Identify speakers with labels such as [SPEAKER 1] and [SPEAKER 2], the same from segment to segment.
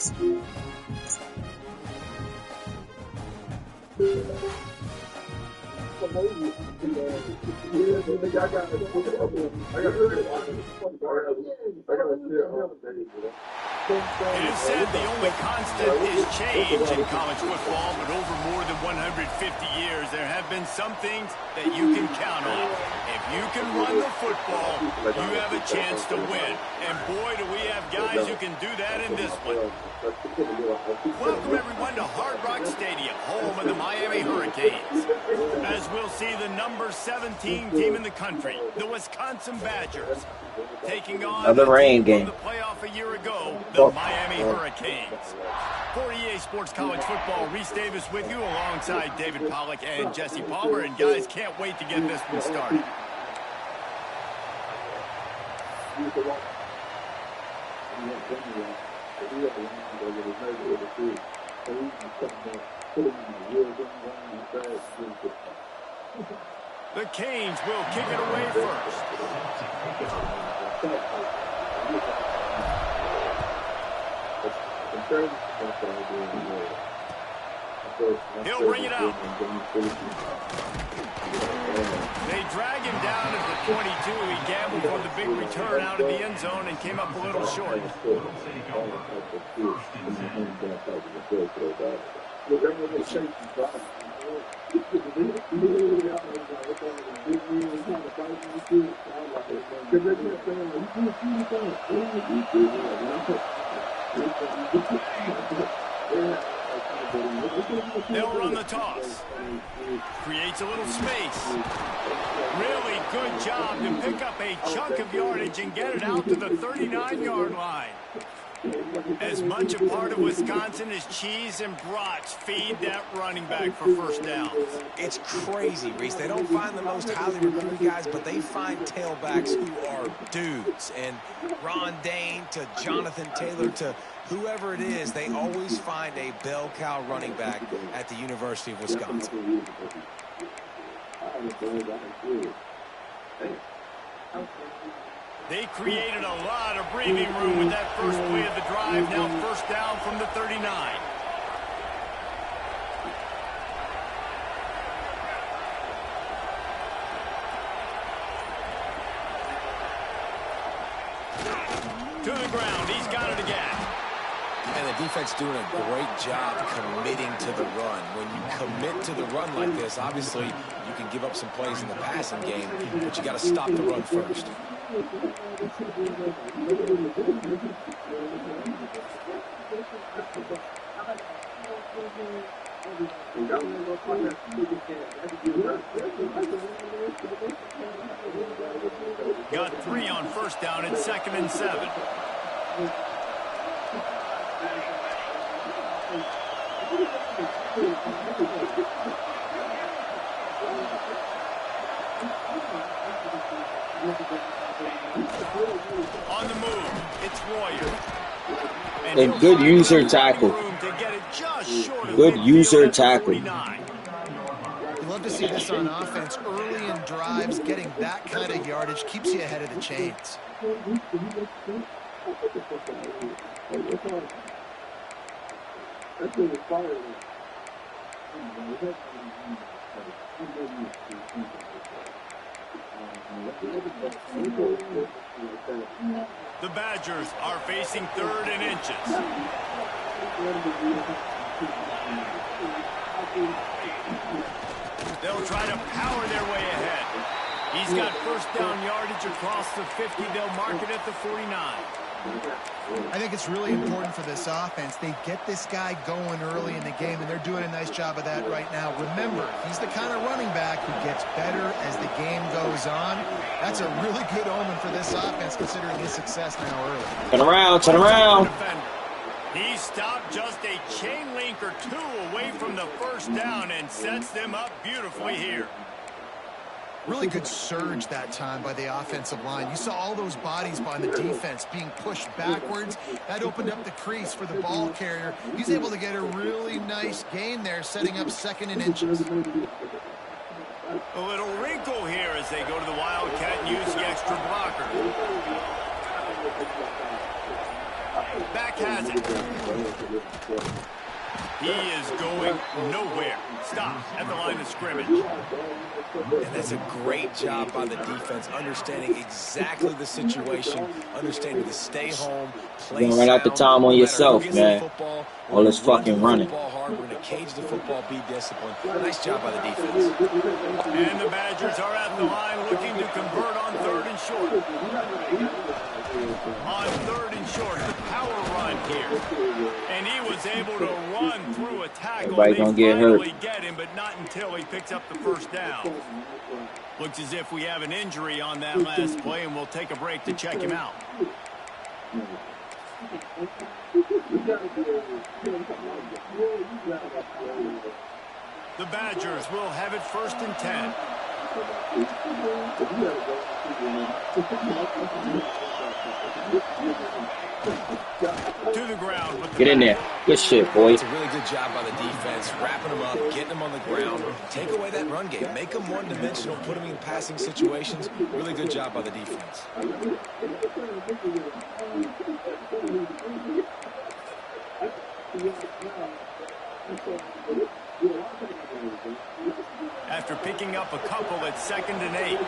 [SPEAKER 1] It is said the only constant is change in college football, but over more than 150 years, there have been some things that you can count on. If you can run the football, you have a chance to win. And boy, do we have guys who can do that in this one. Welcome, everyone, to Hard Rock Stadium, home of the Miami Hurricanes. As we'll see the number 17 team in the country, the Wisconsin Badgers, taking on
[SPEAKER 2] another rain game.
[SPEAKER 1] The playoff a year ago, the Miami Hurricanes. For EA Sports College Football, Reese Davis with you alongside David Pollack and Jesse Palmer. And guys, can't wait to get this one started. The Canes will kick it away first. He'll bring it out. They drag him down at the 22. He gambled for the big return out of the end zone and came up a little short. They'll run the toss. Creates a little space. Really good job to pick up a chunk of yardage and get it out to the 39-yard line. As much a part of Wisconsin as cheese and brats feed that running back for first downs.
[SPEAKER 3] It's crazy, Reese. They don't find the most highly recruited guys, but they find tailbacks who are dudes. And Ron Dane to Jonathan Taylor to whoever it is, they always find a bell cow running back at the University of Wisconsin.
[SPEAKER 1] They created a lot of breathing room with that first play of the drive. Now first down from the 39. To the ground. He's got it again.
[SPEAKER 3] And the defense doing a great job committing to the run. When you commit to the run like this, obviously you can give up some plays in the passing game, but you got to stop the run first.
[SPEAKER 1] Got 3 on first down at 2nd and 7. On the move, it's Royer.
[SPEAKER 2] And good user tackle. Good user tackle.
[SPEAKER 4] You love to see this on offense. Early in drives, getting that kind of yardage keeps you ahead of the chains.
[SPEAKER 1] The Badgers are facing 3rd and inches. They'll try to power their way ahead. He's got first down yardage across the 50. They'll mark it at the 49.
[SPEAKER 4] I think it's really important for this offense. They get this guy going early in the game, and they're doing a nice job of that right now. Remember, he's the kind of running back who gets better as the game goes on. That's a really good omen for this offense, considering his success now early.
[SPEAKER 2] Turn around, turn around.
[SPEAKER 1] He stopped just a chain link or 2 away from the first down and sets them up beautifully here.
[SPEAKER 4] Really good surge that time by the offensive line. You saw all those bodies by the defense being pushed backwards. That opened up the crease for the ball carrier. He's able to get a really nice gain there, setting up 2nd and inches.
[SPEAKER 1] A little wrinkle here as they go to the Wildcat and use the extra blocker. Back quarterback has it. He is going nowhere. Stop at the line of scrimmage.
[SPEAKER 3] And that's a great job by the defense, understanding exactly the situation, understanding to stay home, play
[SPEAKER 2] You're gonna run out the
[SPEAKER 3] sound,
[SPEAKER 2] time on
[SPEAKER 3] no
[SPEAKER 2] yourself,
[SPEAKER 3] matter who
[SPEAKER 2] man.
[SPEAKER 3] gets the football,
[SPEAKER 2] All
[SPEAKER 3] we're
[SPEAKER 2] this
[SPEAKER 3] gonna run
[SPEAKER 2] fucking
[SPEAKER 3] the
[SPEAKER 2] running.
[SPEAKER 3] football hard, we're going to cage the football, be disciplined. Nice job by the defense.
[SPEAKER 1] And the Badgers are at the line looking to convert on 3rd and short. On 3rd and short, the power run here. And he was able to run through a tackle.
[SPEAKER 2] Everybody gonna get hurt.
[SPEAKER 1] They finally get him, but not until he picks up the first down. Looks as if we have an injury on that last play, and we'll take a break to check him out. The Badgers will have it 1st and 10. To the ground.
[SPEAKER 2] Get in there. Good shit, boy.
[SPEAKER 3] It's a really good job by the defense, wrapping them up, getting them on the ground. Take away that run game. Make them one-dimensional, put them in passing situations. Really good job by the defense.
[SPEAKER 1] After picking up a couple at 2nd and 8.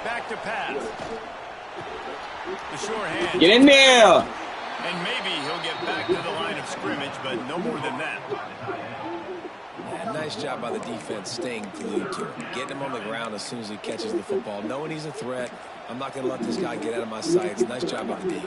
[SPEAKER 1] Back to pass. The short hand.
[SPEAKER 2] Get in there.
[SPEAKER 1] And maybe he'll get back to the line of scrimmage, but no more than that.
[SPEAKER 3] Yeah, nice job by the defense staying glued to him. Getting him on the ground as soon as he catches the football. Knowing he's a threat. I'm not going to let this guy get out of my sights. Nice job by the D.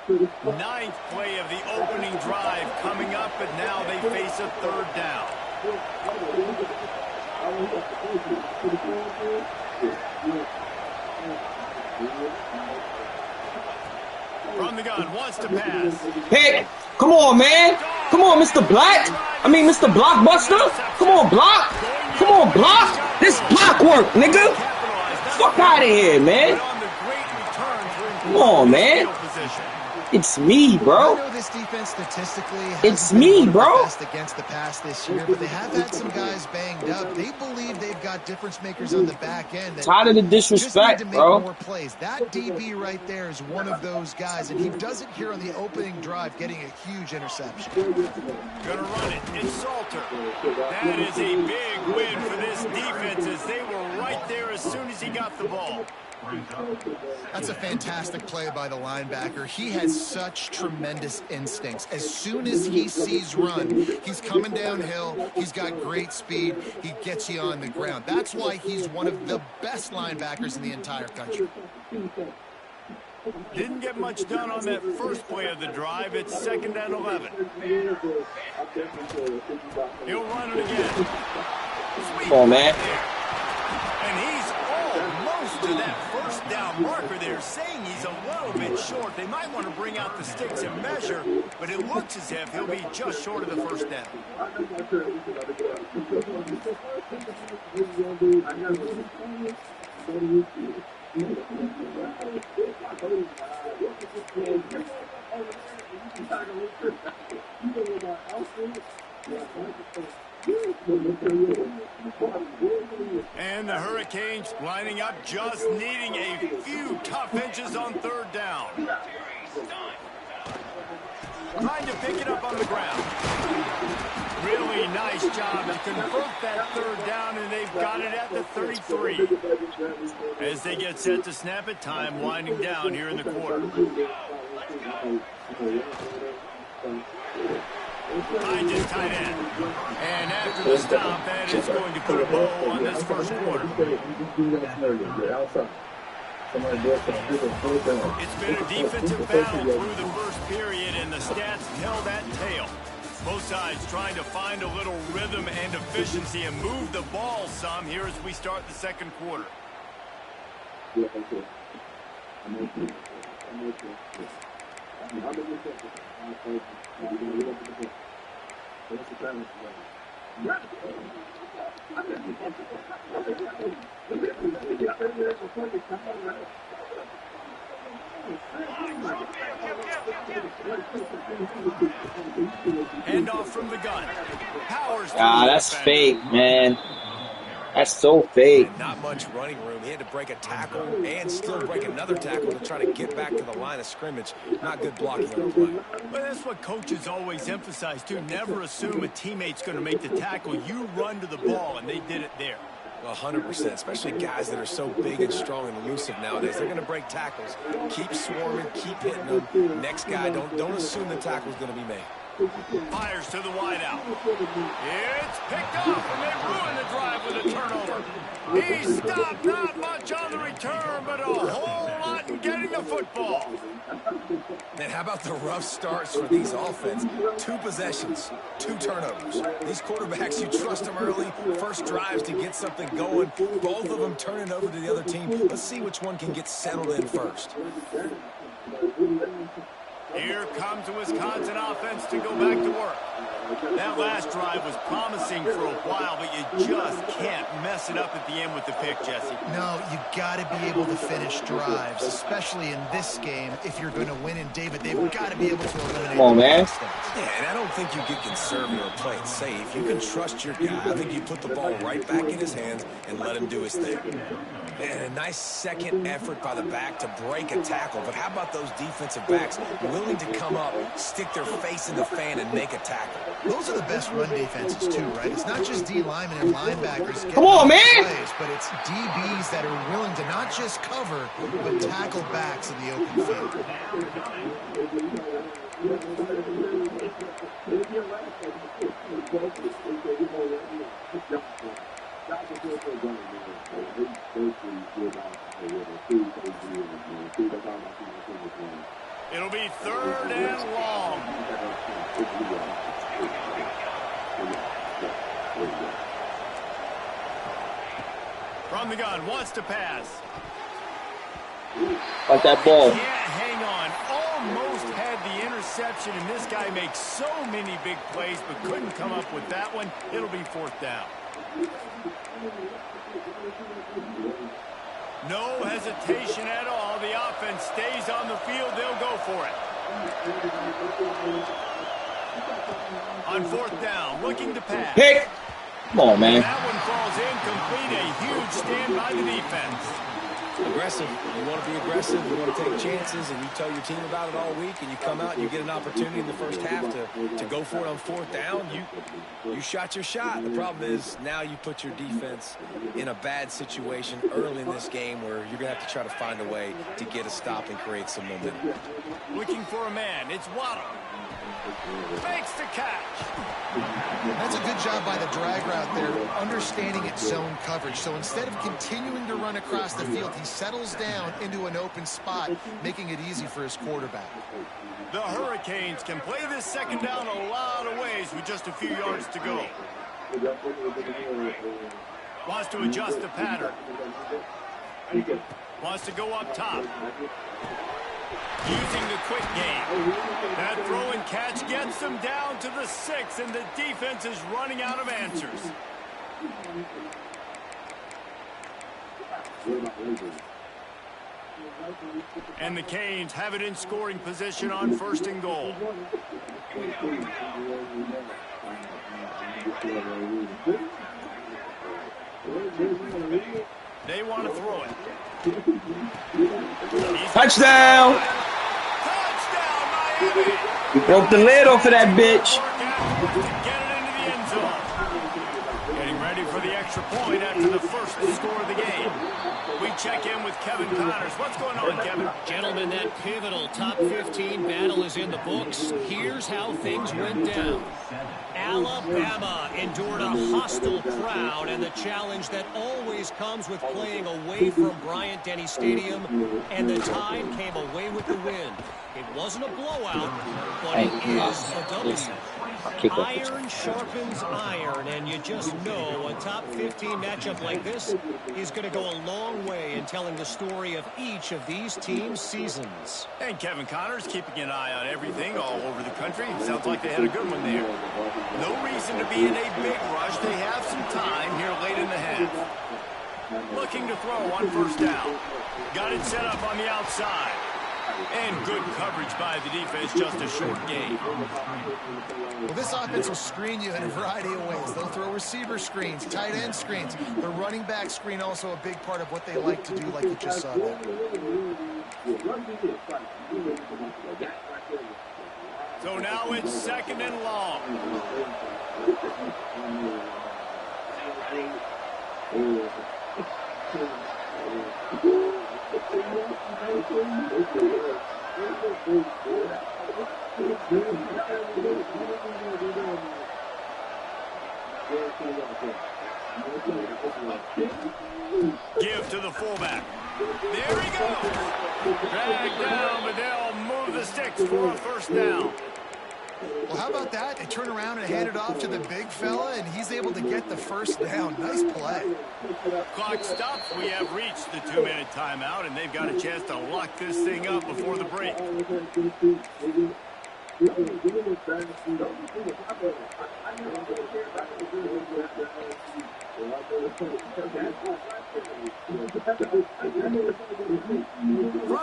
[SPEAKER 1] Ninth play of the opening drive coming up, but now they face a 3rd down. From the gun, wants to pass.
[SPEAKER 2] Pick. Come on, man. Come on, Mr. Black. I mean, Mr. Blockbuster. Come on, Block. Come on, Block. This Blockwork, nigga. Fuck out of here, man. Come on, man. It's me, bro.
[SPEAKER 4] I know this defense statistically
[SPEAKER 2] It's me, bro.
[SPEAKER 4] best against the pass this year, but they have had some guys banged up. They believe they've got difference makers on the back end.
[SPEAKER 2] Tired of the disrespect,
[SPEAKER 4] just need to make
[SPEAKER 2] bro.
[SPEAKER 4] more plays. That DB right there is one of those guys, and he does it here on the opening drive, getting a huge interception.
[SPEAKER 1] Gonna run it. It's Salter. That is a big win for this defense as they were right there as soon as he got the ball.
[SPEAKER 4] That's a fantastic play by the linebacker. He has such tremendous instincts. As soon as he sees run, he's coming downhill. He's got great speed. He gets you on the ground. That's why he's one of the best linebackers in the entire country.
[SPEAKER 1] Didn't get much done on that first play of the drive. It's 2nd and 11. He'll run it again.
[SPEAKER 2] Come on, man.
[SPEAKER 1] And he's almost to that first down marker. They're saying he's a little bit short. They might want to bring out the sticks and measure, but it looks as if he'll be just short of the first down. And the Hurricanes lining up, just needing a few tough inches on 3rd down. Trying to pick it up on the ground. Really nice job to convert that 3rd down, and they've got it at the 33. As they get set to snap it, time winding down here in the quarter. Behind his tight end. And after the stop, that is going to put a bow on this first quarter. It's been a defensive battle through the first period, and the stats tell that tale. Both sides trying to find a little rhythm and efficiency and move the ball some here as we start the second quarter. Hand off from the gun. Powers.
[SPEAKER 2] Ah, that's fake, man. That's so fake.
[SPEAKER 3] And not much running room. He had to break a tackle and still break another tackle to try to get back to the line of scrimmage. Not good blocking on the play.
[SPEAKER 1] But that's what coaches always emphasize, too. Never assume a teammate's going to make the tackle. You run to the ball, and they did it there.
[SPEAKER 3] 100%, especially guys that are so big and strong and elusive nowadays. They're going to break tackles. Keep swarming, keep hitting them. Next guy, don't assume the tackle's going to be made.
[SPEAKER 1] Fires to the wideout. It's picked off, and they ruin the drive with a turnover. He stopped, not much on the return, but a whole lot in getting the football.
[SPEAKER 3] Man, how about the rough starts for these offense? 2 possessions, 2 turnovers. These quarterbacks, you trust them early. First drives to get something going. Both of them turn it over to the other team. Let's see which one can get settled in first.
[SPEAKER 1] Here comes the Wisconsin offense to go back to work. That last drive was promising for a while, but you just can't mess it up at the end with the pick, Jesse.
[SPEAKER 4] No, you got to be able to finish drives, especially in this game. If you're going to win, and David, they've got to be able to eliminate.
[SPEAKER 2] Come on, man.
[SPEAKER 3] Yeah, and I don't think you get conservative or play it safe. You can trust your guy. I think you put the ball right back in his hands and let him do his thing. And a nice second effort by the back to break a tackle. But how about those defensive backs willing to come up, stick their face in the fan, and make a tackle?
[SPEAKER 4] Those are the best run defenses, too, right? It's not just D linemen and linebackers.
[SPEAKER 2] Come on, man.
[SPEAKER 4] Plays, but it's DBs that are willing to not just cover, but tackle backs in the open field.
[SPEAKER 1] It'll be 3rd and long. From the gun, wants to pass.
[SPEAKER 2] Like that ball.
[SPEAKER 1] Can't hang on. Almost had the interception, and this guy makes so many big plays, but couldn't come up with that one. It'll be 4th down. No hesitation at all. The offense stays on the field. They'll go for it. On 4th down, looking to pass.
[SPEAKER 2] Pick. Come on, man.
[SPEAKER 1] That one falls incomplete. A huge stand by the defense.
[SPEAKER 3] Aggressive. You want to be aggressive. You want to take chances, and you tell your team about it all week, and you come out and you get an opportunity in the first half to go for it on 4th down. You shot your shot. The problem is now you put your defense in a bad situation early in this game where you're going to have to try to find a way to get a stop and create some momentum.
[SPEAKER 1] Looking for a man. It's Waddle. Fakes the catch.
[SPEAKER 4] That's a good job by the drag route there, understanding its zone coverage. So instead of continuing to run across the field, he settles down into an open spot, making it easy for his quarterback.
[SPEAKER 1] The Hurricanes can play this 2nd down a lot of ways with just a few yards to go. Wants to adjust the pattern. Wants to go up top. Using the quick game. That throw and catch gets them down to the 6, and the defense is running out of answers. And the Canes have it in scoring position on 1st and goal. They want to throw it.
[SPEAKER 2] Touchdown!
[SPEAKER 1] Touchdown, Miami!
[SPEAKER 2] We broke the lid off of that bitch.
[SPEAKER 1] Get it into the end zone. Getting ready for the extra point after the first score of the game. We check in with Kevin Connors. What's going on, Kevin?
[SPEAKER 5] Gentlemen, that pivotal top 15 battle is in the books. Here's how things went down. Alabama endured a hostile crowd and the challenge that always comes with playing away from Bryant-Denny Stadium, and the Tide came away with the win. It wasn't a blowout, but it is a W. Iron sharpens iron, and you just know a top 15 matchup like this is going to go a long way in telling the story of each of these teams' seasons.
[SPEAKER 1] And Kevin Connors keeping an eye on everything all over the country. Sounds like they had a good one there. No reason to be in a big rush. They have some time here late in the half. Looking to throw on 1st down. Got it set up on the outside. And good coverage by the defense, just a short gain.
[SPEAKER 4] Well, this offense will screen you in a variety of ways. They'll throw receiver screens, tight end screens. The running back screen also a big part of what they like to do, like you just saw there.
[SPEAKER 1] So now it's second and long. Give to the fullback. There he goes. Dragged down, but they'll move the sticks for a first down.
[SPEAKER 4] Well, how about that? They turn around and hand it off to the big fella, and he's able to get the first down. Nice play.
[SPEAKER 1] Clock stops. We have reached the 2-minute timeout, and they've got a chance to lock this thing up before the break. From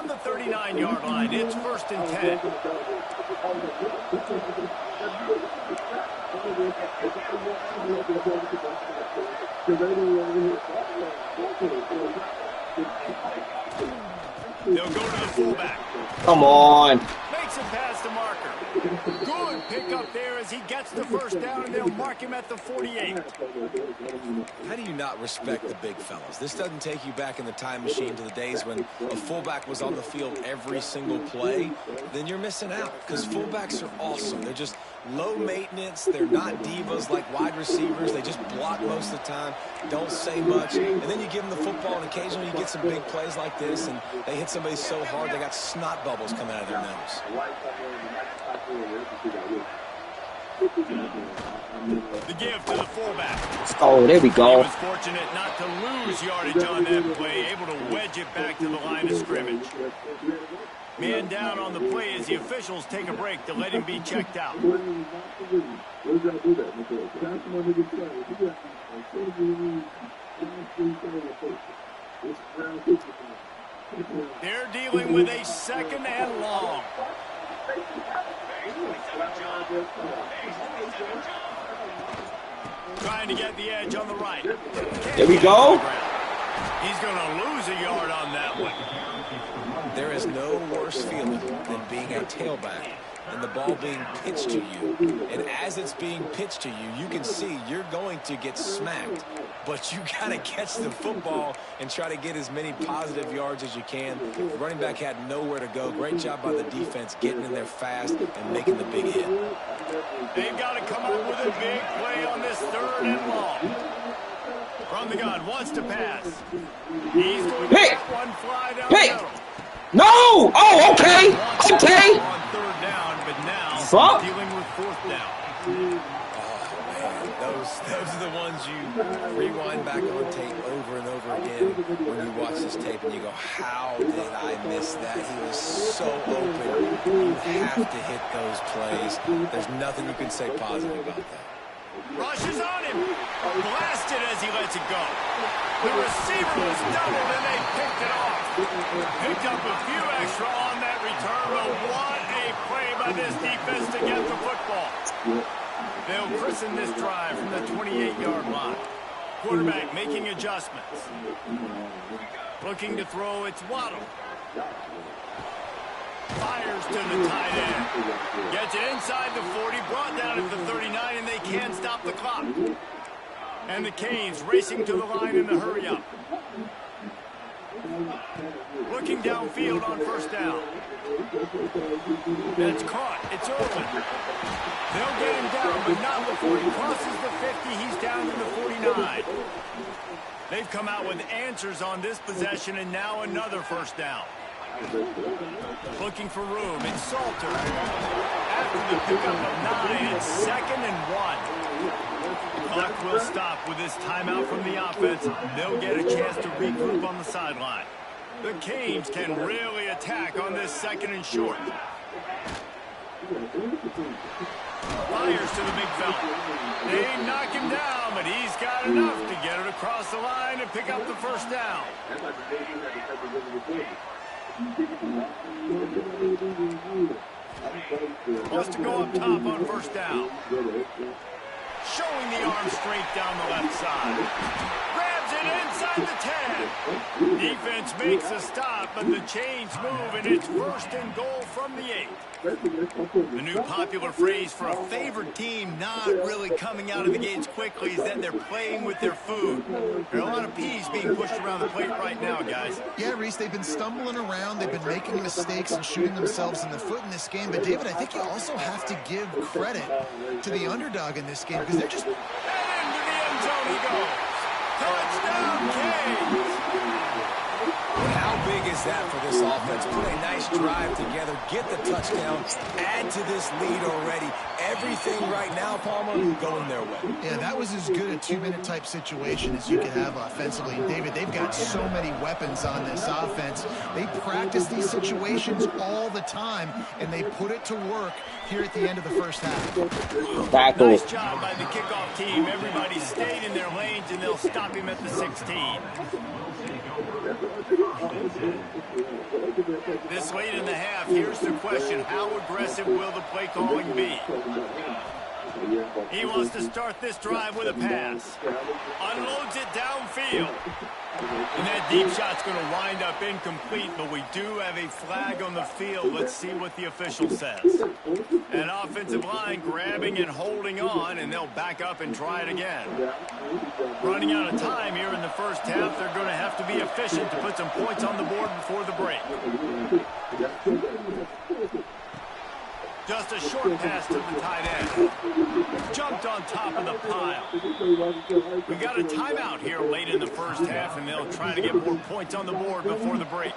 [SPEAKER 1] the 39-yard line, it's first and 10. They'll go to the fullback.
[SPEAKER 2] Come on.
[SPEAKER 1] Makes it past the marker. Good pickup there as he gets the first down, and they'll mark him at the 48.
[SPEAKER 3] How do you not respect the big fellas? This doesn't take you back in the time machine to the days when a fullback was on the field every single play. Then you're missing out, because fullbacks are awesome. They're just low maintenance. They're not divas like wide receivers. They just block most of the time, don't say much. And then you give them the football, and occasionally you get some big plays like this, and they hit somebody so hard they got snot bubbles coming out of their nose.
[SPEAKER 1] The give to the fullback.
[SPEAKER 2] Oh, there we
[SPEAKER 1] He
[SPEAKER 2] go.
[SPEAKER 1] was fortunate not to lose yardage on that play, able to wedge it back to the line of scrimmage. Man down on the play as the officials take a break to let him be checked out. They're dealing with a second and long. Trying to get the edge on the right.
[SPEAKER 2] There we go.
[SPEAKER 1] He's going to lose a yard on that one.
[SPEAKER 3] There is no worse feeling than being a tailback and the ball being pitched to you. And as it's being pitched to you, you can see you're going to get smacked. But you got to catch the football and try to get as many positive yards as you can. The running back had nowhere to go. Great job by the defense getting in there fast and making the big hit.
[SPEAKER 1] They've got to come up with a big play on this third and long. From the gun, wants to pass. He's going to let one fly down the middle.
[SPEAKER 2] No! Oh, okay. Okay.
[SPEAKER 1] On third down, but now
[SPEAKER 2] Fuck.
[SPEAKER 1] dealing with fourth down.
[SPEAKER 3] Those are the ones you rewind back on tape over and over again when you watch this tape and you go, how did I miss that? He was so open. You have to hit those plays. There's nothing you can say positive about that.
[SPEAKER 1] Rushes on him. Blasted as he lets it go. The receiver was doubled and they picked it off. Picked up a few extra on that return, but what a play by this defense to get the football. They'll christen this drive from the 28-yard line. Quarterback making adjustments. Looking to throw, it's Waddle. Fires to the tight end. Gets it inside the 40, brought down at the 39, and they can't stop the clock. And the Canes racing to the line in the hurry-up. Looking downfield on first down. That's caught. It's open. They'll get him down, but not before he crosses the 50. He's down to the 49. They've come out with answers on this possession, and now another first down. Looking for room. It's Salter. After the pickup of 9, it's second and 1. The clock will stop with this timeout from the offense. They'll get a chance to regroup on the sideline. The Canes can really attack on this second and short. Fires to the big fella. They knock him down, but he's got enough to get it across the line and pick up the first down. Wants to go up top on first down. Showing the arm strength down the left side. Grabs it inside the 10. Defense makes a stop, but the chains move, and it's first and goal from the 8. The new popular phrase for a favored team not really coming out of the gates quickly is that they're playing with their food. There are a lot of peas being pushed around the plate right now, guys.
[SPEAKER 4] Yeah, Reese, they've been stumbling around. They've been making mistakes and shooting themselves in the foot in this game. But, David, I think you also have to give credit to the underdog in this game because they're just...
[SPEAKER 1] And into the end zone he goes. Touchdown, Canes.
[SPEAKER 3] How big is that for this offense? Put a nice drive together, get the touchdown, add to this lead already. Everything right now, Palmer, going their way.
[SPEAKER 4] Yeah, that was as good a two-minute type situation as you could have offensively. And David, they've got so many weapons on this offense. They practice these situations all the time, and they put it to work here at the end of the first half.
[SPEAKER 2] Tackle.
[SPEAKER 1] Nice job by the kickoff team. Everybody stayed in their lanes, and they'll stop him at the 16. This late in the half, here's the question. How aggressive will the play calling be? He wants to start this drive with a pass. Unloads it downfield. And that deep shot's going to wind up incomplete, but we do have a flag on the field. Let's see what the official says. An offensive line grabbing and holding on, and they'll back up and try it again. Running out of time here in the first half, they're going to have to be efficient to put some points on the board before the break. Just a short pass to the tight end. Jumped on top of the pile. We got a timeout here late in the first half, and they'll try to get more points on the board before the break.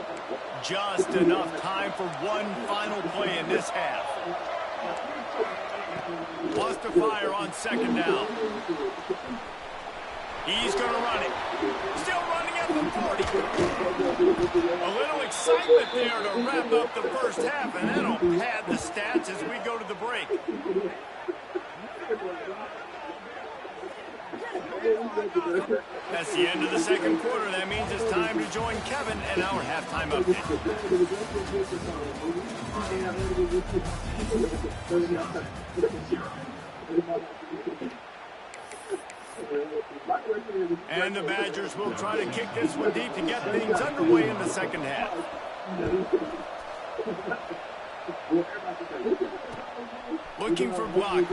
[SPEAKER 1] Just enough time for one final play in this half. Wants to fire on second down. He's going to run it. Still running at the 40. A little excitement there to wrap up the first half, and that'll pad the stats as we go to the break. That's the end of the second quarter. That means it's time to join Kevin and our halftime update. And the Badgers will try to kick this one deep to get things underway in the second half. Looking for block.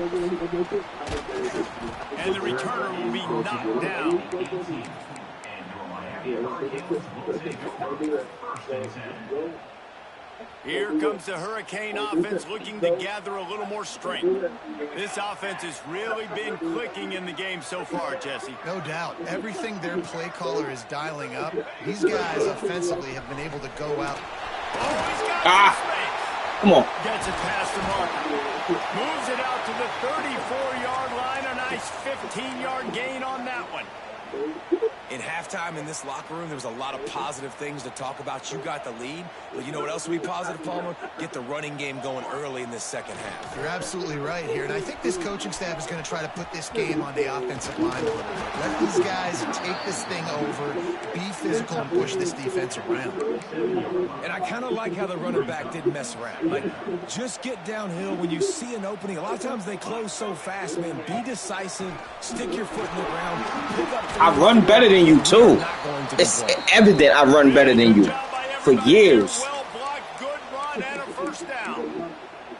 [SPEAKER 1] And the returner will be knocked down. Here comes the Hurricane offense looking to gather a little more strength. This offense has really been clicking in the game so far, Jesse.
[SPEAKER 4] No doubt. Everything their play caller is dialing up, these guys offensively have been able to go out.
[SPEAKER 1] Oh, he's got space.
[SPEAKER 2] Come on.
[SPEAKER 1] Gets it past the mark. Moves it out to the 34-yard line. A nice 15-yard gain on that one.
[SPEAKER 3] In halftime in this locker room, there was a lot of positive things to talk about. You got the lead, but you know what else will be positive, Palmer? Get the running game going early in this second half.
[SPEAKER 4] You're absolutely right here, and I think this coaching staff is going to try to put this game on the offensive line a little bit. Let these guys take this thing over, be physical, and push this defense around.
[SPEAKER 3] And I kind of like how the running back didn't mess around. Like, just get downhill when you see an opening. A lot of times they close so fast, man. Be decisive, stick your foot in the ground, pick up the
[SPEAKER 2] I run better than you, too. It's evident I run better than you for years.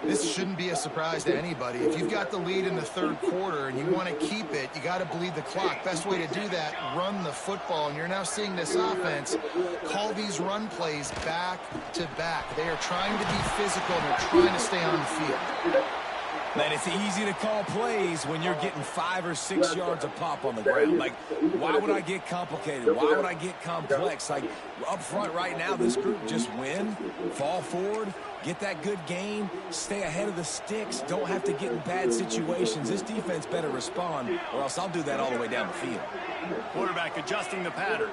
[SPEAKER 4] This shouldn't be a surprise to anybody. If you've got the lead in the third quarter and you want to keep it, you got to bleed the clock. Best way to do that, run the football. And you're now seeing this offense call these run plays back to back. They are trying to be physical and they're trying to stay on the field.
[SPEAKER 3] Man, it's easy to call plays when you're getting 5 or 6 yards of pop on the ground. Like, why would I get complicated? Why would I get complex? Like, up front right now, this group just win, fall forward, get that good gain, stay ahead of the sticks, don't have to get in bad situations. This defense better respond, or else I'll do that all the way down the field.
[SPEAKER 1] Quarterback adjusting the pattern.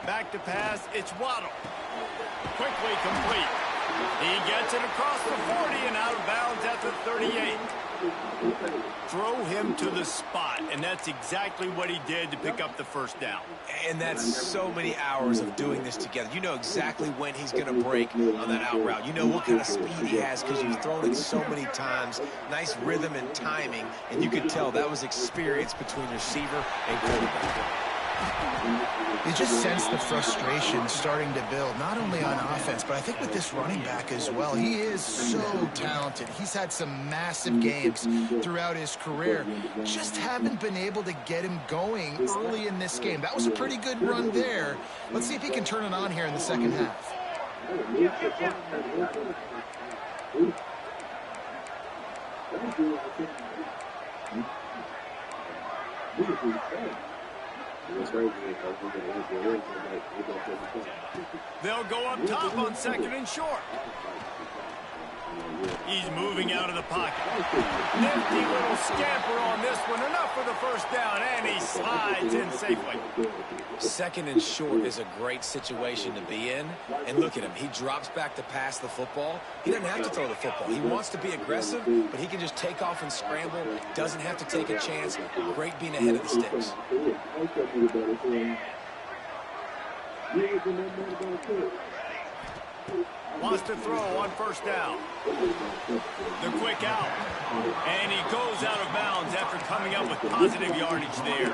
[SPEAKER 1] Back to pass, it's Waddle. Quickly complete. He gets it across the 40 and out of bounds at the 38. Throw him to the spot, and that's exactly what he did to pick up the first down.
[SPEAKER 3] And that's so many hours of doing this together. You know exactly when he's going to break on that out route. You know what kind of speed he has because you've thrown it so many times. Nice rhythm and timing, and you could tell that was experience between receiver and quarterback.
[SPEAKER 4] You just sense the frustration starting to build, not only on offense, but I think with this running back as well. He is so talented. He's had some massive games throughout his career. Just haven't been able to get him going early in this game. That was a pretty good run there. Let's see if he can turn it on here in the second half.
[SPEAKER 1] They'll go up top on 2nd and short. He's moving out of the pocket. Nifty little scamper on this one. Enough for the first down, and he slides in safely.
[SPEAKER 3] 2nd and short is a great situation to be in. And look at him. He drops back to pass the football. He doesn't have to throw the football. He wants to be aggressive, but he can just take off and scramble. Doesn't have to take a chance. Great being ahead of the sticks.
[SPEAKER 1] Wants to throw on 1st down. The quick out. And he goes out of bounds after coming up with positive yardage there.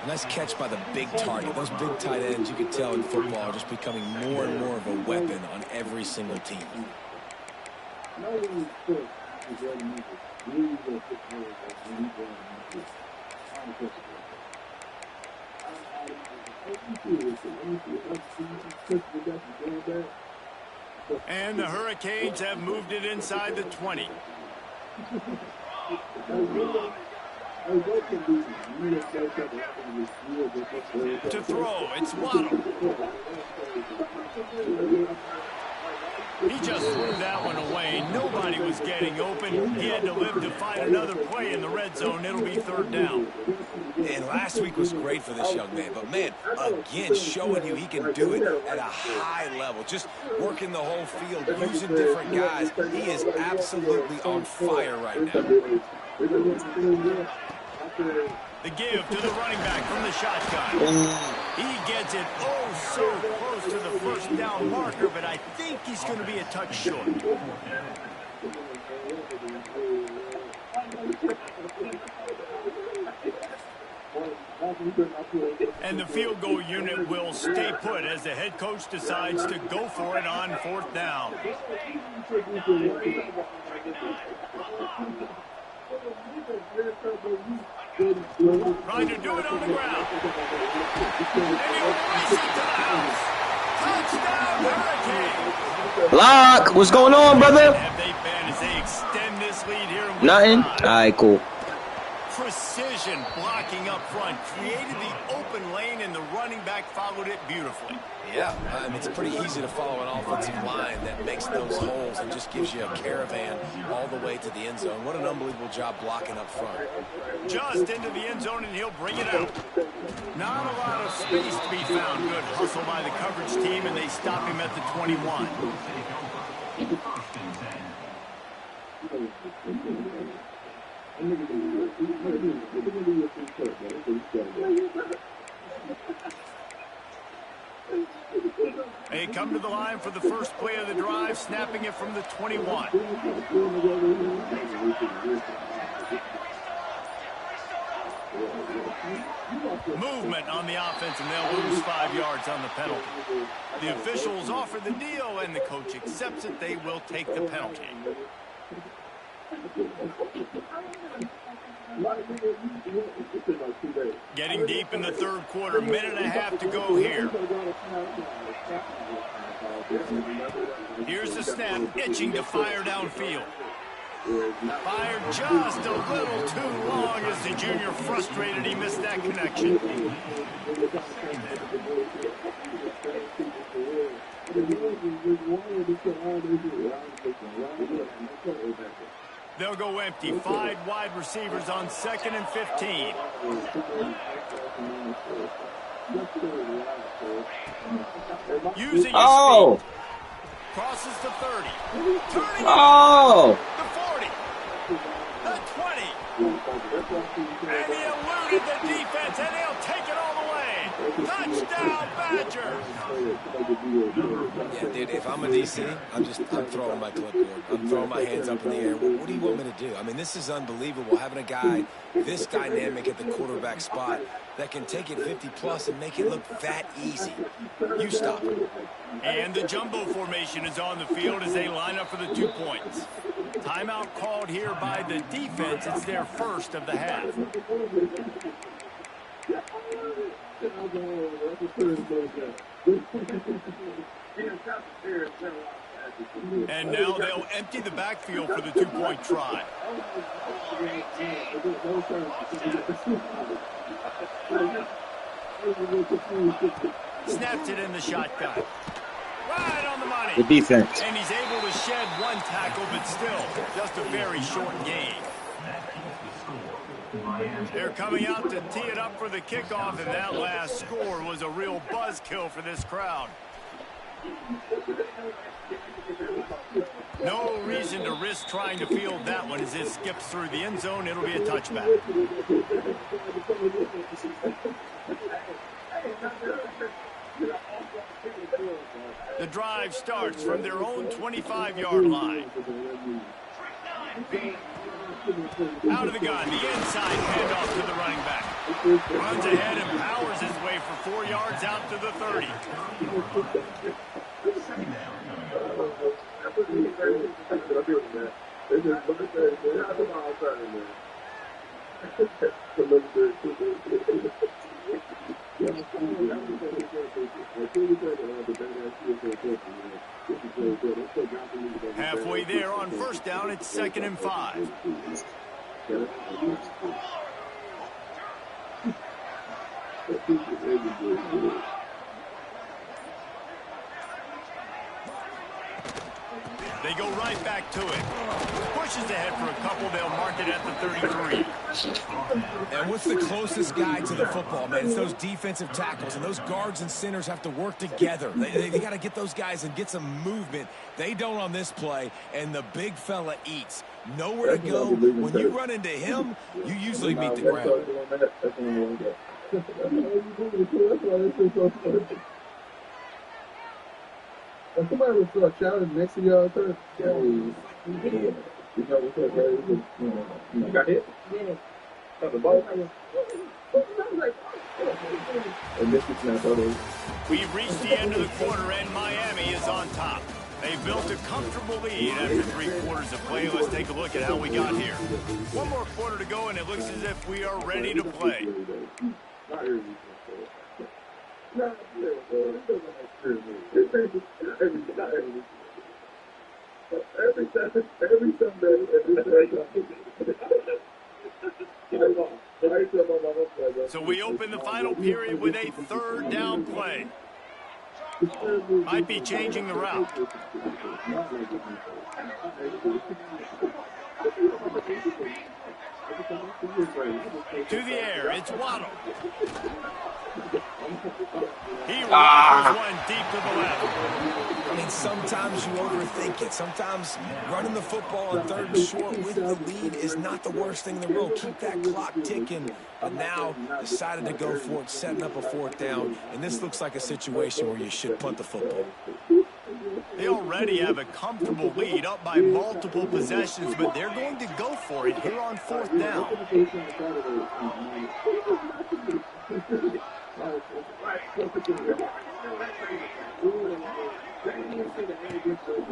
[SPEAKER 3] Nice catch by the big target. Those big tight ends, you can tell in football, are just becoming more and more of a weapon on every single team.
[SPEAKER 1] And the Hurricanes have moved it inside the 20. To throw, it's Waddle. He just threw that one away. Nobody was getting open. He had to live to find another play in the red zone. It'll be 3rd down.
[SPEAKER 3] And last week was great for this young man. But, man, again, showing you he can do it at a high level. Just working the whole field, using different guys. He is absolutely on fire right now.
[SPEAKER 1] The give to the running back from the shotgun. He gets it so close to the 1st down marker, but I think he's going to be a touch short. And the field goal unit will stay put as the head coach decides to go for it on 4th down. Trying to do it on the ground. And he'll race it to the house. Touchdown, Hurricane.
[SPEAKER 2] Block. What's going on, brother?
[SPEAKER 1] Have they been as they extend this lead here in week
[SPEAKER 2] Nothing.
[SPEAKER 1] 5.
[SPEAKER 2] All right, cool.
[SPEAKER 1] Precision blocking up front. Created the open lane, and the running back followed it beautifully.
[SPEAKER 3] Yeah, it's pretty easy to follow an offensive line that makes those holes and just gives you a caravan all the way to the end zone. What an unbelievable job blocking up front.
[SPEAKER 1] Just into the end zone, and he'll bring it out. Not a lot of space to be found. Good hustle by the coverage team, and they stop him at the 21. They come to the line for the first play of the drive, snapping it from the 21. Movement on the offense, and they'll lose 5 yards on the penalty. The officials offer the deal, and the coach accepts it. They will take the penalty. Getting deep in the 3rd quarter, minute and a half to go here. Here's the snap, itching to fire downfield. Fired just a little too long as the junior frustrated. He missed that connection. They'll go empty. 5 wide receivers on 2nd and 15. Using his feet. Crosses the 30. Turning the 40. The 20. And he eluded the defense, and he'll take it all the way. Touchdown, Badgers.
[SPEAKER 3] Yeah, dude, if I'm a DC, I'm throwing my clipboard. I'm throwing my hands up in the air. What do you want me to do? I mean, this is unbelievable, having a guy this dynamic at the quarterback spot that can take it 50-plus and make it look that easy. You stop him.
[SPEAKER 1] And the jumbo formation is on the field as they line up for the 2 points. Timeout called here by the defense. It's their first of the half. And now they'll empty the backfield for the 2-point try. Snaps it in the shotgun. Right on the money.
[SPEAKER 2] The defense.
[SPEAKER 1] And he's able to shed one tackle, but still just a very short gain. They're coming out to tee it up for the kickoff, and that last score was a real buzzkill for this crowd. No reason to risk trying to field that one as it skips through the end zone. It'll be a touchback. The drive starts from their own 25-yard line. Out of the gun, the inside handoff to the running back. Runs ahead and powers his way for 4 yards out to the 30. Halfway there on first down, it's 2nd and 5. They go right back to it. Pushes ahead for a couple. They'll mark it at the 33.
[SPEAKER 3] And what's the closest guy to the football, man? It's those defensive tackles, and those guards and centers have to work together. They got to get those guys and get some movement. They don't on this play, and the big fella eats. Nowhere to go. When you run into him, you usually meet the ground.
[SPEAKER 6] If somebody was still shouting next to y'all, you got hit? Yeah. The ball?
[SPEAKER 1] We've reached the end of the quarter, and Miami is on top. They built a comfortable lead after 3 quarters of play. Let's take a look at how we got here. 1 more quarter to go, and it looks as if we are ready to play. So we open the final period with a 3rd down play. Might be changing the route. To the air, it's Waddle. He rushes one deep to the left.
[SPEAKER 3] I mean, sometimes you overthink it. Sometimes running the football on 3rd and short with the lead is not the worst thing in the world. Keep that clock ticking. But now decided to go for it, setting up a 4th down. And this looks like a situation where you should punt the football.
[SPEAKER 1] They already have a comfortable lead up by multiple possessions, but they're going to go for it here on 4th down.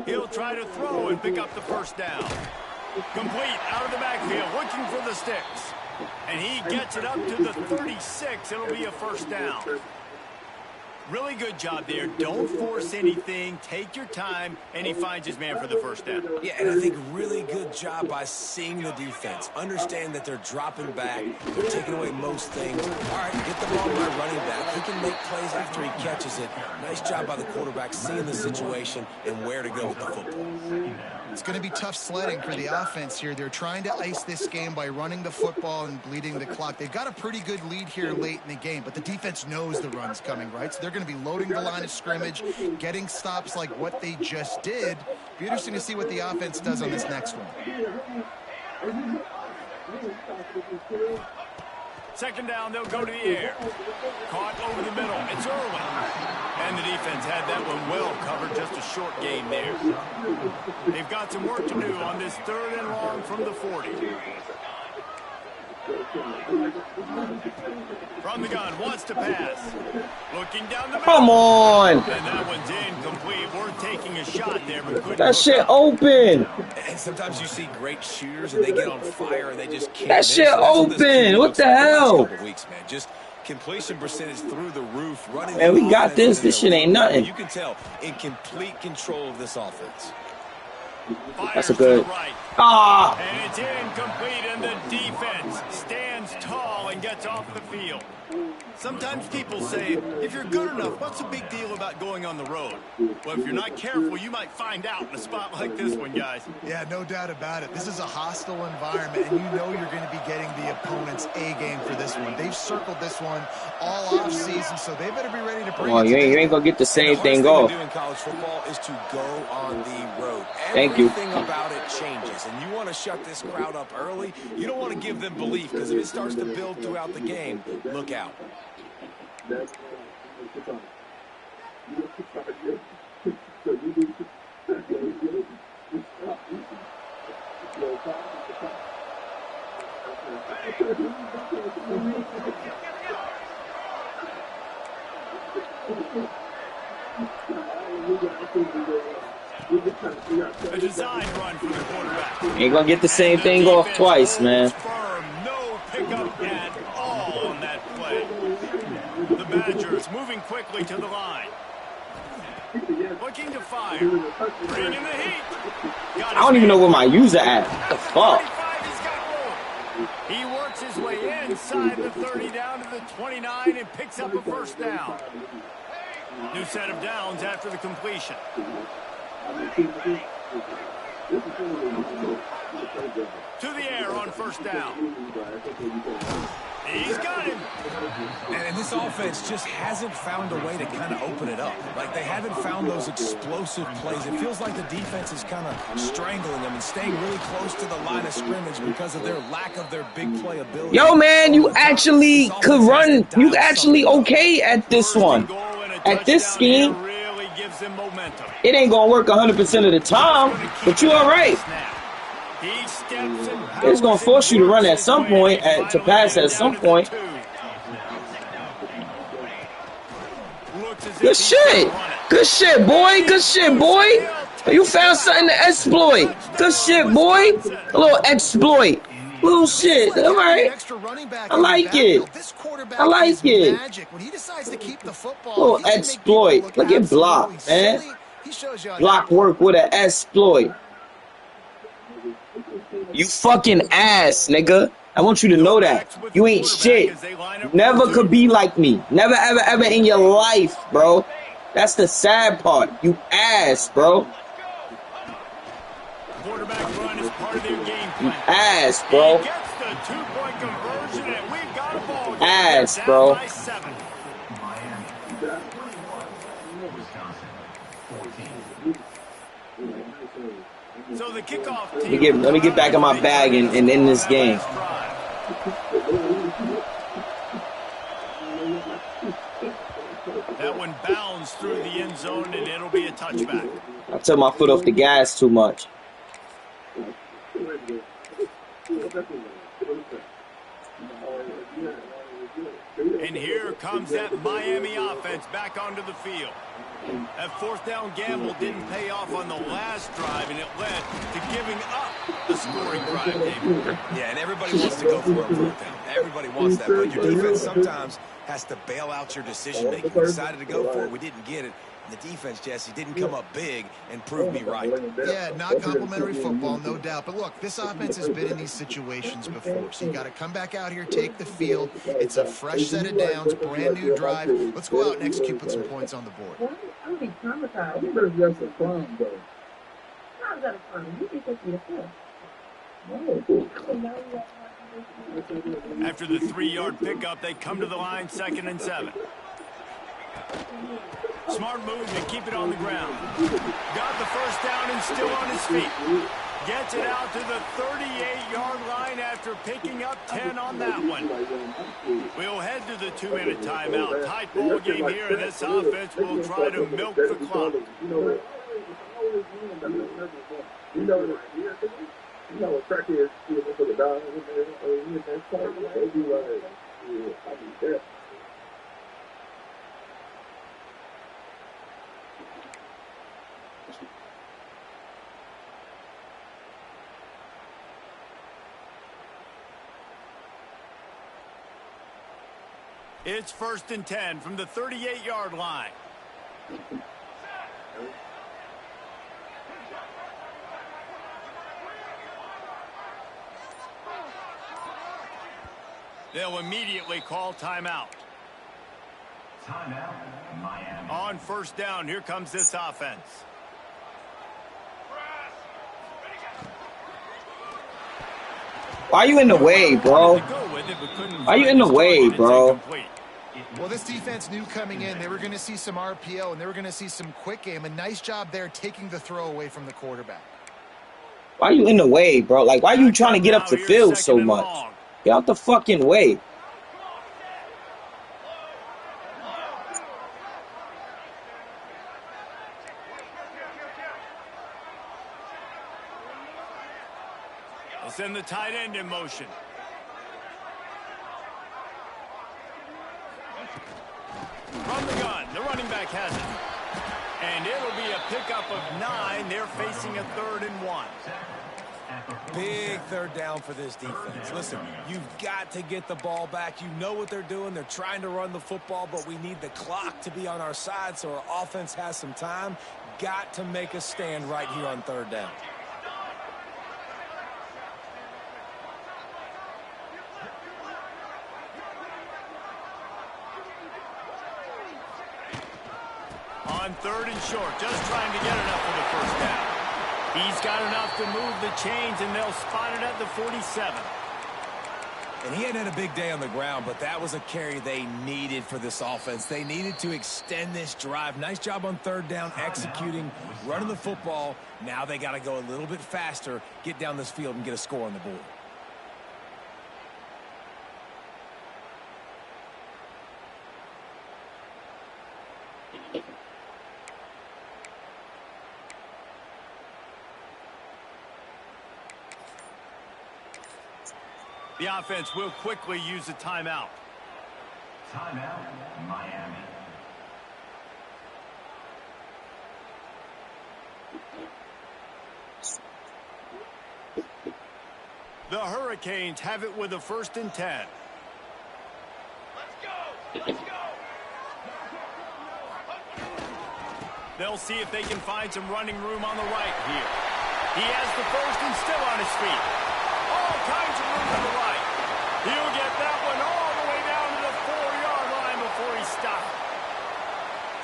[SPEAKER 1] He'll try to throw and pick up the 1st down. Complete out of the backfield, looking for the sticks. And he gets it up to the 36. It'll be a 1st down. Really good job there. Don't force anything. Take your time, and he finds his man for the 1st down.
[SPEAKER 3] Yeah, and I think really good job by seeing the defense. Understand that they're dropping back. They're taking away most things. All right, get the ball by running back. He can make plays after he catches it. Nice job by the quarterback seeing the situation and where to go with the football.
[SPEAKER 4] It's going to be tough sledding for the offense here. They're trying to ice this game by running the football and bleeding the clock. They've got a pretty good lead here late in the game, but the defense knows the run's coming, right? So they're going to be loading the line of scrimmage, getting stops like what they just did. Be interesting to see what the offense does on this next one.
[SPEAKER 1] Second down, they'll go to the air. Caught over the middle. It's Irwin. And the defense had that one well covered. Just a short gain there. They've got some work to do on this 3rd and long from the 40. From the gun, wants to pass. Looking down the middle.
[SPEAKER 2] Come on.
[SPEAKER 1] And that one's incomplete. Worth taking a shot there, but couldn't.
[SPEAKER 2] That shit open.
[SPEAKER 3] And sometimes you see great shooters and they get on fire and they just can't.
[SPEAKER 2] That shit open. What the hell?
[SPEAKER 3] Weeks, man. Just completion percentage through the roof. Running.
[SPEAKER 2] Man, we got this. This shit ain't nothing.
[SPEAKER 3] You can tell in complete control of this offense.
[SPEAKER 2] That's a good. Ah.
[SPEAKER 1] And it's incomplete, and the defense stands tall and gets off the field. Sometimes people say, if you're good enough, what's the big deal about going on the road? Well, if you're not careful, you might find out in a spot like this one, guys.
[SPEAKER 4] Yeah, no doubt about it. This is a hostile environment, and you know you're going to be getting the opponent's A game for this one. They've circled this one all off season, so they better be ready to bring it.
[SPEAKER 2] You ain't gonna get the same thing off.
[SPEAKER 3] The hardest thing to do in college football is to go on the road.
[SPEAKER 2] Thank you.
[SPEAKER 3] Everything about it changes, and you want to shut this crowd up early. You don't want to give them belief, because if it starts to build throughout the game, look out.
[SPEAKER 1] A design run for the quarterback.
[SPEAKER 2] Ain't gonna get the same thing off twice, man.
[SPEAKER 1] Firm, no pickup at all on that play. The Badgers moving quickly to the line. Looking to fire. Bringing the heat.
[SPEAKER 2] I don't even know where my user at. What the fuck?
[SPEAKER 1] He works his way inside the 30 down to the 29 and picks up a first down. New set of downs after the completion. To the air on first down. He's got him.
[SPEAKER 3] And this offense just hasn't found a way to kind of open it up. Like, they haven't found those explosive plays. It feels like the defense is kind of strangling them and staying really close to the line of scrimmage because of their lack of their big play ability.
[SPEAKER 2] Yo, man, you actually could run. You actually okay at this one. At this scheme, it ain't gonna work 100% of the time, but you all right. It's gonna force you to run at some point, to pass at some point. Good shit. Good shit, boy. Good shit, boy. You found something to exploit. Good shit, boy. A little exploit. Little shit. All right. I like it. I like it. Little exploit. Look at block, man. Block work with an exploit. You fucking ass, nigga. I want you to know that. You ain't shit. Never could be like me. Never, ever, ever in your life, bro. That's the sad part. You ass, bro. You ass, bro. Ass, bro.
[SPEAKER 1] So the kickoff
[SPEAKER 2] let me get back in my bag and end this game.
[SPEAKER 1] That one bounds through the end zone and it'll be a touchback.
[SPEAKER 2] I took my foot off the gas too much.
[SPEAKER 1] And here comes that Miami offense back onto the field. That fourth down gamble didn't pay off on the last drive, and it led to giving up the scoring drive, David.
[SPEAKER 3] Yeah, and everybody wants to go for a fourth down. Everybody wants that, but your defense sometimes has to bail out your decision-making. We decided to go for it. We didn't get it. The defense, Jesse, didn't come up big and prove me right.
[SPEAKER 4] Yeah, not complimentary football, no doubt. But look, this offense has been in these situations before. So you got to come back out here, take the field. It's a fresh set of downs, brand new drive. Let's go out and execute, put some points on the board.
[SPEAKER 6] I'm being traumatized. You better just a clown, though. How's that a clown? You think that's yourself.
[SPEAKER 1] After the 3-yard pickup, they come to the line, 2nd and 7. Smart move to keep it on the ground. Got the first down and still on his feet. Gets it out to the 38-yard line after picking up 10 on that one. We'll head to the 2-minute timeout. Tight ball game here, and this offense will try to milk the clock.
[SPEAKER 6] What crackheads do for the dog in that part? They be like, yeah, I be there.
[SPEAKER 1] It's 1st and 10 from the 38-yard line. They'll immediately call timeout.
[SPEAKER 7] Timeout, Miami.
[SPEAKER 1] On 1st down, here comes this offense.
[SPEAKER 2] Why are you in the way, bro? Why are you in the way, bro?
[SPEAKER 4] Well, this defense knew coming in they were going to see some RPO and they were going to see some quick game. A nice job there taking the throw away from the quarterback.
[SPEAKER 2] Why are you in the way, bro? Like, why are you trying to get up the field so much? Get out the fucking way.
[SPEAKER 1] They'll send the tight end in motion. From the gun, the running back has it. And it'll be a pickup of 9. They're facing a 3rd and 1.
[SPEAKER 3] Big 3rd down for this defense. Listen, you've got to get the ball back. You know what they're doing. They're trying to run the football, but we need the clock to be on our side so our offense has some time. Got to make a stand right here on 3rd down.
[SPEAKER 1] On 3rd and short, just trying to get enough for the 1st down. He's got enough to move the chains, and they'll spot it at the 47.
[SPEAKER 3] And he hadn't had a big day on the ground, but that was a carry they needed for this offense. They needed to extend this drive. Nice job on 3rd down, executing, running the football. Now they got to go a little bit faster, get down this field, and get a score on the board.
[SPEAKER 1] The offense will quickly use a timeout.
[SPEAKER 7] Timeout, Miami.
[SPEAKER 1] The Hurricanes have it with a 1st and 10.
[SPEAKER 8] Let's go! Let's go!
[SPEAKER 1] They'll see if they can find some running room on the right here. He has the 1st and still on his feet. All kinds of room to the right. He'll get that one all the way down to the 4-yard line before he stops.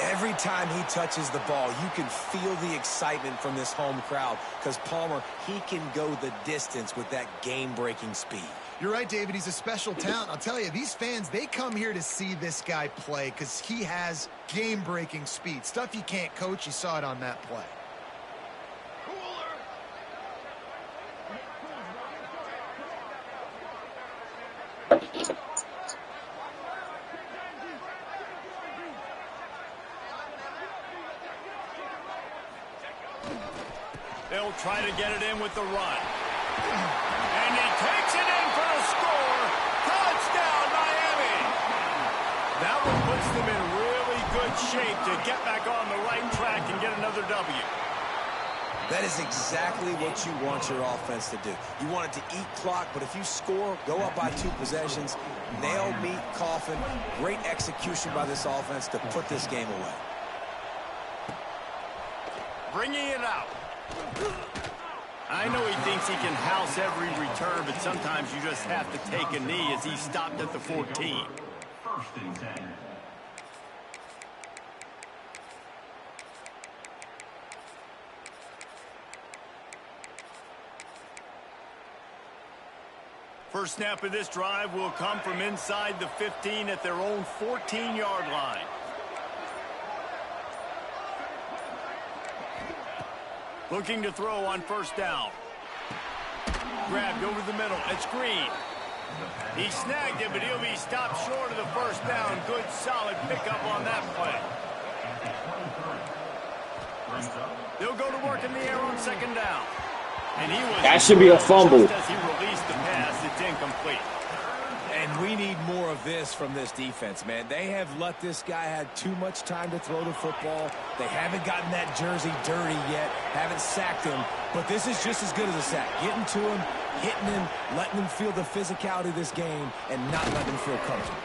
[SPEAKER 3] Every time he touches the ball, you can feel the excitement from this home crowd because Palmer, he can go the distance with that game-breaking speed.
[SPEAKER 4] You're right, David. He's a special talent. I'll tell you, these fans, they come here to see this guy play because he has game-breaking speed. Stuff you can't coach. You saw it on that play.
[SPEAKER 1] They'll try to get it in with the run. And he takes it in for a score. Touchdown, Miami. That one puts them in really good shape to get back on the right track and get another W.
[SPEAKER 3] That is exactly what you want your offense to do. You want it to eat clock, but if you score, go up by 2 possessions, nail meat coffin, great execution by this offense to put this game away.
[SPEAKER 1] Bringing it out. I know he thinks he can house every return, but sometimes you just have to take a knee as he stopped at the 14.
[SPEAKER 7] 1st and 10.
[SPEAKER 1] First snap of this drive will come from inside the 15 at their own 14-yard line. Looking to throw on 1st down. grabbed over the middle. It's Green. He snagged it, but he'll be stopped short of the first down. Good, solid pickup on that play. They'll go to work in the air on second down. And he was
[SPEAKER 2] that should be a fumble.
[SPEAKER 1] Just as he released the pass, it's incomplete.
[SPEAKER 3] And we need more of this from this defense, man. They have let this guy have too much time to throw the football. They haven't gotten that jersey dirty yet, haven't sacked him. But this is just as good as a sack. Getting to him, hitting him, letting him feel the physicality of this game, and not letting him feel comfortable.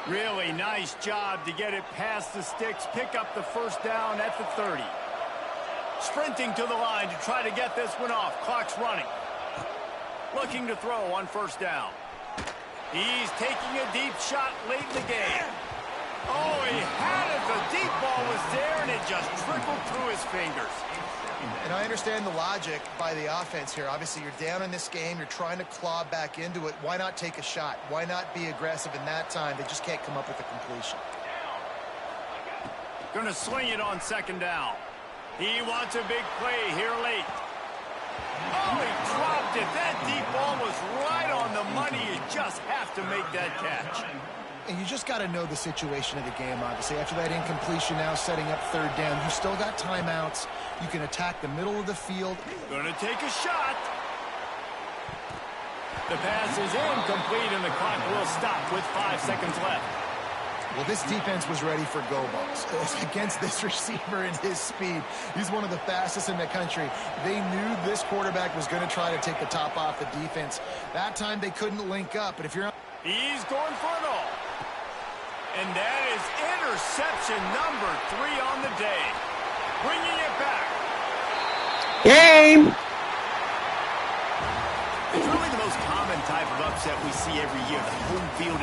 [SPEAKER 1] Really nice job to get it past the sticks, pick up the first down at the 30. Sprinting to the line to try to get this one off. Clock's running. Looking to throw on first down. He's taking a deep shot late in the game. Oh, he had it. The deep ball was there, and it just trickled through his fingers.
[SPEAKER 4] And I understand the logic by the offense here. Obviously, you're down in this game. You're trying to claw back into it. Why not take a shot? Why not be aggressive in that time? They just can't come up with a completion.
[SPEAKER 1] Going to swing it on second down. He wants a big play here late. Oh, he dropped it. That deep ball was right on the money. You just have to make that catch.
[SPEAKER 4] And you just got to know the situation of the game, obviously. After that incompletion now setting up third down, you still got timeouts. You can attack the middle of the field.
[SPEAKER 1] Going to take a shot. The pass is incomplete, and the clock will stop with 5 seconds left.
[SPEAKER 4] Well, this defense was ready for go balls against this receiver and his speed. He's one of the fastest in the country. They knew this quarterback was going to try to take the top off the defense. That time they couldn't link up, but if you're...
[SPEAKER 1] He's going for it all. And that is interception number 3 on the day. Bringing it back.
[SPEAKER 2] Game.
[SPEAKER 1] It's really the most common type of upset we see every year. The home field